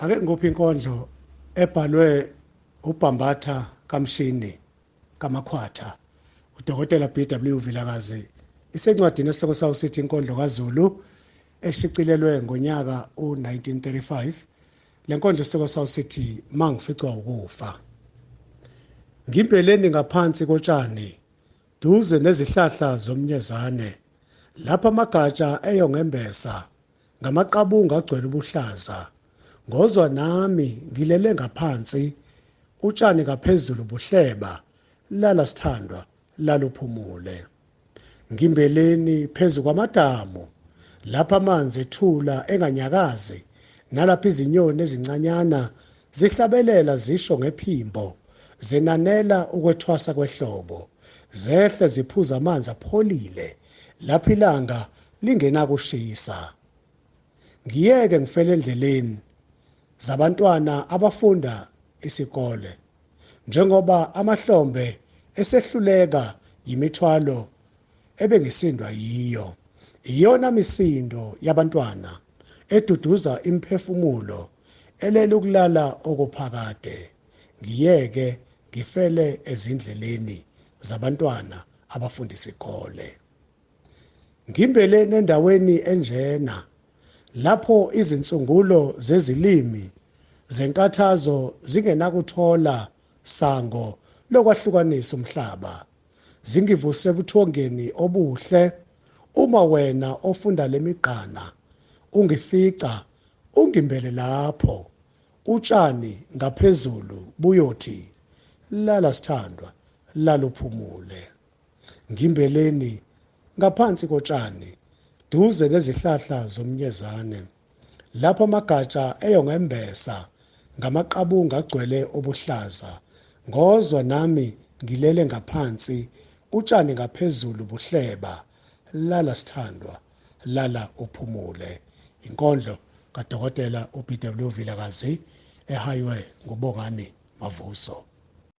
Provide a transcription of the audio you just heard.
Ake nguphi inkondlo ebhalwe uBhambatha kaMshini kaMakhwatha uDokotela BW Vilakazi isencwadini esihloko sayo sithi inkondlo kaZulu eshicilelwe ngonyaka u1935. Le nkondlo isihloko sayo sithi mangificwa ukufa. Ngimpeleni ngaphansi kotshani duze nezihlahla zomnyezane lapha amagatsha eyongembesa ngamaqabunga agcwele ubuhlaza. Ngozwa nami ngilele ngaphansi utshani ngaphezulu buhleba lala sithandwa laluphumule. Ngimbeleni phezu kwamadamu lapha amanzi ethula enganyakazi nalapha izinyoni ezincanyana zihlabelela zisho ngephimbo zenanela ukwethwasa kwehlobo zehle ziphuza amanzi apholile lapha ilanga lingena kushisa. Ngiyeke ngifele endleleni zabantwana abafunda isikole njengoba amahlombe esehluleka yimithwalo ebengisindwa yiyo. Iyona misindo yabantwana eduduza imphefumulo elela ukulala okuphakade. Ngiyeke ngifele ezindleleni zabantwana abafunda isikole. Ngimbeleni endaweni enjena lapho izinsungulo zezilimi zenkathazo zingenakuthola sango lokwahlukanisa umhlaba. Zingivuse ebuthongeni obuhle uma wena ofunda lemigqana ungifica ungimbele lapho utshani ngaphezulu buyothi lala sithandwa laluphumule. Ngimbeleni ngaphansi kotshani duze nezihlahla zomnyezane lapho amagatsha eyongembesa ngamaqabunga agcwele obuhlaza. Ngozwa nami ngilele ngaphansi utshani ngaphezulu buhleba lala sithandwa lala uphumule. Inkondlo kaDokotela uBW Vilakazi ehayiwe nguBongani Mavuso.